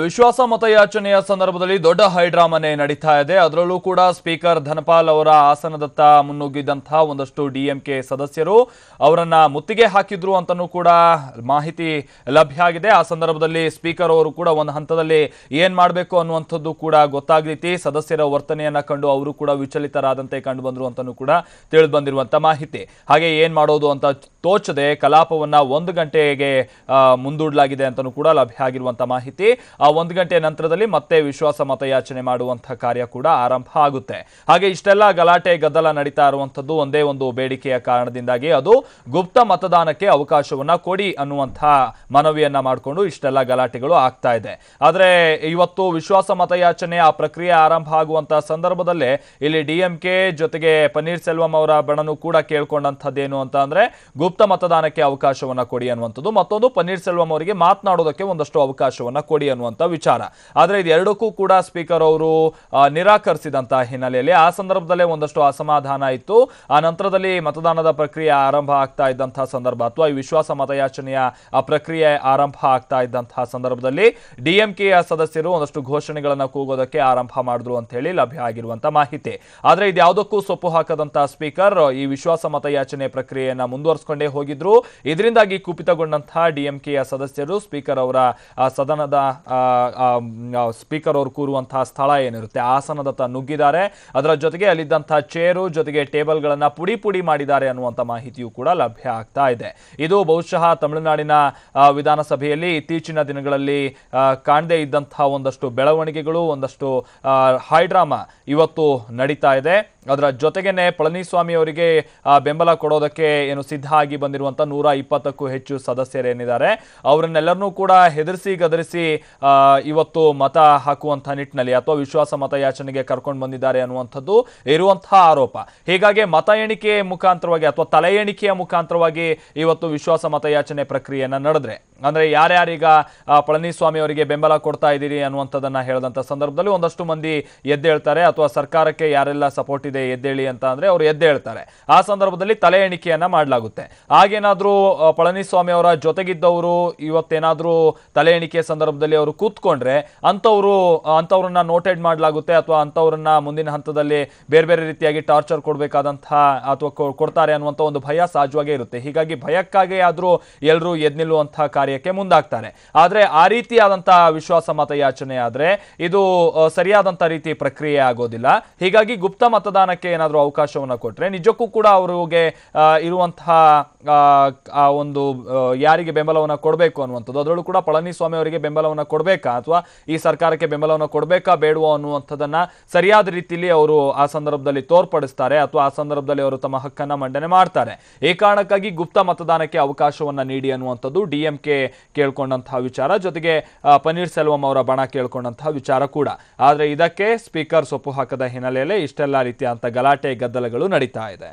ವಿಶ್ವಾಸ ಮತಯಾಚನೆಯ ಸಂದರ್ಭದಲ್ಲಿ ದೊಡ್ಡ ಹೈಡ್ರಾಮನೆ ನಡೀತಾ ಇದೆ. ಅದರಲ್ಲೂ ಕೂಡ ಸ್ಪೀಕರ್ ಧನಪಾಲ್ ಅವರ ಆಸನದತ್ತ ಮುನ್ನುಗ್ಗಿದಂತಹ ಒಂದಷ್ಟು ಡಿಎಂಕೆ ಸದಸ್ಯರು ಅವರನ್ನ ಮುತ್ತಿಗೆ ಹಾಕಿದ್ರು ಅಂತನೂ ಕೂಡ ಮಾಹಿತಿ ಲಭ್ಯ ಆಗಿದೆ. ಆ ಸಂದರ್ಭದಲ್ಲಿ ಸ್ಪೀಕರ್ ಅವರು ಕೂಡ ಒಂದು ಹಂತದಲ್ಲಿ ಏನ್ ಮಾಡಬೇಕು ಅನ್ನುವಂಥದ್ದು ಕೂಡ ಗೊತ್ತಾಗ್ಲಿತಿ. ಸದಸ್ಯರ ವರ್ತನೆಯನ್ನ ಕಂಡು ಅವರು ಕೂಡ ವಿಚಲಿತರಾದಂತೆ ಕಂಡು ಬಂದ್ರು ಅಂತನೂ ಕೂಡ ತಿಳಿದು ಬಂದಿರುವಂತ ಮಾಹಿತಿ. ಹಾಗೆ ಏನ್ ಮಾಡೋದು ಅಂತ ತೋಚದೆ ಕಲಾಪವನ್ನ 1 ಗಂಟೆಗೆ ಮುಂದೂಡಲಾಗಿದೆ ಅಂತನೂ ಕೂಡ ಲಭ್ಯ ಆಗಿರುವಂತ ಮಾಹಿತಿ. ಆ 1 ಗಂಟೆ ನಂತರದಲ್ಲಿ ಮತ್ತೆ ವಿಶ್ವಾಸ ಮತಯಾಚನೆ ಮಾಡುವಂತಹ ಕಾರ್ಯ ಕೂಡ ಆರಂಭ ಆಗುತ್ತೆ. ಹಾಗೆ ಇಷ್ಟೆಲ್ಲ ಗಲಾಟೆ ಗದ್ದಲ ನಡೀತಾ ಇರುವಂತದ್ದು ಒಂದೇ ಒಂದು ಬೇಡಿಕೆಯ ಕಾರಣದಿಂದಾಗಿ, ಅದು ಗುಪ್ತ ಮತದಾನಕ್ಕೆ ಅವಕಾಶವನ್ನ ಕೊಡಿ ಅನ್ನುವಂತಹ ಮನವಿಯನ್ನ ಮಾಡಿಕೊಂಡು ಇಷ್ಟೆಲ್ಲ ಗಲಾಟೆಗಳು ಆಗ್ತಾ ಇದೆ. ಆದ್ರೆ ಇವತ್ತು ವಿಶ್ವಾಸ ಮತಯಾಚನೆ ಆ ಪ್ರಕ್ರಿಯೆ ಆರಂಭ ಆಗುವಂತಹ ಸಂದರ್ಭದಲ್ಲೇ ಇಲ್ಲಿ ಡಿಎಂಕೆ ಜೊತೆಗೆ ಪನ್ನೀರ್ ಸೆಲ್ವಂ ಅವರ ಬಣನು ಕೂಡ ಕೇಳ್ಕೊಂಡಂತದ್ದೇನು ಅಂತ ಅಂದ್ರೆ ಗುಪ್ತ ಮತದಾನಕ್ಕೆ ಅವಕಾಶವನ್ನ ಕೊಡಿ ಅನ್ನುವಂಥದ್ದು, ಮತ್ತೊಂದು ಪನ್ನೀರ್ ಸೆಲ್ವಂ ಅವರಿಗೆ ಮಾತನಾಡೋದಕ್ಕೆ ಒಂದಷ್ಟು ಅವಕಾಶವನ್ನ ಕೊಡಿ ಅನ್ನುವಂಥ ವಿಚಾರ. ಆದ್ರೆ ಇದೆರಡಕ್ಕೂ ಕೂಡ ಸ್ಪೀಕರ್ ಅವರು ನಿರಾಕರಿಸಿದಂತಹ ಹಿನ್ನೆಲೆಯಲ್ಲಿ ಆ ಸಂದರ್ಭದಲ್ಲೇ ಒಂದಷ್ಟು ಅಸಮಾಧಾನ ಇತ್ತು. ಆ ನಂತರದಲ್ಲಿ ಮತದಾನದ ಪ್ರಕ್ರಿಯೆ ಆರಂಭ ಆಗ್ತಾ ಇದ್ದಂತಹ ಸಂದರ್ಭ ಅಥವಾ ಈ ವಿಶ್ವಾಸ ಮತಯಾಚನೆಯ ಆ ಪ್ರಕ್ರಿಯೆ ಆರಂಭ ಆಗ್ತಾ ಇದ್ದಂತಹ ಸಂದರ್ಭದಲ್ಲಿ ಡಿಎಂಕೆಯ ಸದಸ್ಯರು ಒಂದಷ್ಟು ಘೋಷಣೆಗಳನ್ನ ಕೂಗೋದಕ್ಕೆ ಆರಂಭ ಮಾಡಿದ್ರು ಅಂತ ಹೇಳಿ ಲಭ್ಯ ಆಗಿರುವಂತಹ ಮಾಹಿತಿ. ಆದ್ರೆ ಇದ್ಯಾವುದಕ್ಕೂ ಸೊಪ್ಪು ಹಾಕದಂತಹ ಸ್ಪೀಕರ್ ಈ ವಿಶ್ವಾಸ ಮತಯಾಚನೆ ಪ್ರಕ್ರಿಯೆಯನ್ನ ಮುಂದುವರಿಸಿಕೊಂಡೇ ಹೋಗಿದ್ರು. ಇದರಿಂದಾಗಿ ಕುಪಿತಗೊಂಡಂತಹ ಡಿಎಂಕೆಯ ಸದಸ್ಯರು ಸ್ಪೀಕರ್ ಅವರ ಸದನದ ಸ್ಪೀಕರ್ ಅವರು ಕೂರುವಂತಹ ಸ್ಥಳ ಏನಿರುತ್ತೆ ಆಸನದತ್ತ ನುಗ್ಗಿದ್ದಾರೆ. ಅದರ ಜೊತೆಗೆ ಅಲ್ಲಿದ್ದಂತಹ ಚೇರು ಜೊತೆಗೆ ಟೇಬಲ್ ಗಳನ್ನ ಪುಡಿ ಪುಡಿ ಮಾಡಿದ್ದಾರೆ ಅನ್ನುವಂತ ಮಾಹಿತಿಯು ಕೂಡ ಲಭ್ಯ ಆಗ್ತಾ ಇದೆ. ಇದು ಬಹುಶಃ ತಮಿಳುನಾಡಿನ ವಿಧಾನಸಭೆಯಲ್ಲಿ ಇತ್ತೀಚಿನ ದಿನಗಳಲ್ಲಿ ಕಾಣದೇ ಇದ್ದಂತಹ ಒಂದಷ್ಟು ಬೆಳವಣಿಗೆಗಳು, ಒಂದಷ್ಟು ಹೈಡ್ರಾಮಾ ಇವತ್ತು ನಡೀತಾ ಇದೆ. ಅದರ ಜೊತೆಗೇನೆ ಪಳನಿಸ್ವಾಮಿ ಅವರಿಗೆ ಬೆಂಬಲ ಕೊಡೋದಕ್ಕೆ ಏನು ಸಿದ್ಧ ಆಗಿ ಬಂದಿರುವಂತ 120ಕ್ಕೂ ಹೆಚ್ಚು ಸದಸ್ಯರೇನಿದ್ದಾರೆ ಅವರನ್ನೆಲ್ಲರನ್ನೂ ಕೂಡ ಹೆದರಿಸಿ ಗದರಿಸಿ ಇವತ್ತು ಮತ ಹಾಕುವಂತಹ ನಿಟ್ಟಿನಲ್ಲಿ ಅಥವಾ ವಿಶ್ವಾಸ ಮತಯಾಚನೆಗೆ ಕರ್ಕೊಂಡು ಬಂದಿದ್ದಾರೆ ಅನ್ನುವಂಥದ್ದು ಇರುವಂತಹ ಆರೋಪ. ಹೀಗಾಗಿ ಮತ ಎಣಿಕೆ ಮುಖಾಂತರವಾಗಿ ಅಥವಾ ತಲೆ ಎಣಿಕೆಯ ಮುಖಾಂತರವಾಗಿ ಇವತ್ತು ವಿಶ್ವಾಸ ಮತಯಾಚನೆ ಪ್ರಕ್ರಿಯೆಯನ್ನ ನಡೆದ್ರೆ, ಅಂದ್ರೆ ಯಾರ್ಯಾರೀಗ ಪಳನಿಸ್ವಾಮಿ ಅವರಿಗೆ ಬೆಂಬಲ ಕೊಡ್ತಾ ಇದ್ದೀರಿ ಅನ್ನುವಂಥದ್ದನ್ನ ಹೇಳಿದಂತ ಸಂದರ್ಭದಲ್ಲಿ ಒಂದಷ್ಟು ಮಂದಿ ಎದ್ದೇಳ್ತಾರೆ, ಅಥವಾ ಸರ್ಕಾರಕ್ಕೆ ಯಾರೆಲ್ಲ ಸಪೋರ್ಟ್ ಇದೆ ಎದ್ದೇಳಿ ಅಂತ ಅಂದ್ರೆ ಅವರು ಎದ್ದೇಳ್ತಾರೆ. ಆ ಸಂದರ್ಭದಲ್ಲಿ ತಲೆ ಎಣಿಕೆಯನ್ನ ಮಾಡಲಾಗುತ್ತೆ. ಆಗೇನಾದ್ರೂ ಪಳನಿಸ್ವಾಮಿ ಅವರ ಜೊತೆಗಿದ್ದವರು ಇವತ್ತೇನಾದ್ರೂ ತಲೆ ಎಣಿಕೆ ಸಂದರ್ಭದಲ್ಲಿ ಅವರು ಕೂತ್ಕೊಂಡ್ರೆ ಅಂತವ್ರನ್ನ ನೋಟೆಡ್ ಮಾಡಲಾಗುತ್ತೆ, ಅಥವಾ ಅಂತವ್ರನ್ನ ಮುಂದಿನ ಹಂತದಲ್ಲಿ ಬೇರೆ ಬೇರೆ ರೀತಿಯಾಗಿ ಟಾರ್ಚರ್ ಕೊಡಬೇಕಾದಂತಹ ಅಥವಾ ಕೊಡ್ತಾರೆ ಅನ್ನುವಂಥ ಒಂದು ಭಯ ಸಹಜವಾಗೇ ಇರುತ್ತೆ. ಹೀಗಾಗಿ ಭಯಕ್ಕಾಗಿ ಆದ್ರೂ ಎಲ್ಲರೂ ಎದ್ದು ನಿಲ್ಲುವಂತಹ ಕಾರ್ಯಕ್ಕೆ ಮುಂದಾಗ್ತಾರೆ. ಆದ್ರೆ ಆ ರೀತಿಯಾದಂತಹ ವಿಶ್ವಾಸ ಮತಯಾಚನೆ ಆದ್ರೆ ಇದು ಸರಿಯಾದಂತ ರೀತಿ ಪ್ರಕ್ರಿಯೆ ಆಗೋದಿಲ್ಲ. ಹೀಗಾಗಿ ಗುಪ್ತ ಮತದಾನಕ್ಕೆ ಏನಾದ್ರೂ ಅವಕಾಶವನ್ನ ಕೊಟ್ರೆ ನಿಜಕ್ಕೂ ಕೂಡ ಅವರಿಗೆ ಇರುವಂತಹ ಒಂದು ಯಾರಿಗೆ ಬೆಂಬಲವನ್ನ ಕೊಡಬೇಕು ಅನ್ನುವಂಥದ್ದು, ಅದರಲ್ಲೂ ಕೂಡ ಪಳನಿಸ್ವಾಮಿ ಅವರಿಗೆ ಬೆಂಬಲವನ್ನ ಕೊಡಬೇಕಾ ಅಥವಾ ಈ ಸರ್ಕಾರಕ್ಕೆ ಬೆಂಬಲವನ್ನು ಕೊಡಬೇಕಾ ಬೇಡವೋ ಅನ್ನುವಂಥದ್ದನ್ನ ಸರಿಯಾದ ರೀತಿಯಲ್ಲಿ ಅವರು ಆ ಸಂದರ್ಭದಲ್ಲಿ ತೋರ್ಪಡಿಸ್ತಾರೆ, ಅಥವಾ ಆ ಸಂದರ್ಭದಲ್ಲಿ ಅವರು ತಮ್ಮ ಹಕ್ಕನ್ನ ಮಂಡನೆ ಮಾಡ್ತಾರೆ. ಈ ಕಾರಣಕ್ಕಾಗಿ ಗುಪ್ತ ಮತದಾನಕ್ಕೆ ಅವಕಾಶವನ್ನ ನೀಡಿ ಅನ್ನುವಂಥದ್ದು ಡಿಎಂಕೆ ಕೇಳ್ಕೊಂಡಂತಹ ವಿಚಾರ, ಜೊತೆಗೆ ಪನ್ನೀರ್ ಸೆಲ್ವಂ ಅವರ ಬಣ ಕೇಳ್ಕೊಂಡಂತಹ ವಿಚಾರ ಕೂಡ. ಆದ್ರೆ ಇದಕ್ಕೆ ಸ್ಪೀಕರ್ ಸೊಪ್ಪು ಹಾಕದ ಹಿನ್ನೆಲೆಯಲ್ಲಿ ಇಷ್ಟೆಲ್ಲ ರೀತಿಯಾದಂತಹ ಗಲಾಟೆ ಗದ್ದಲಗಳು ನಡೀತಾ ಇದೆ.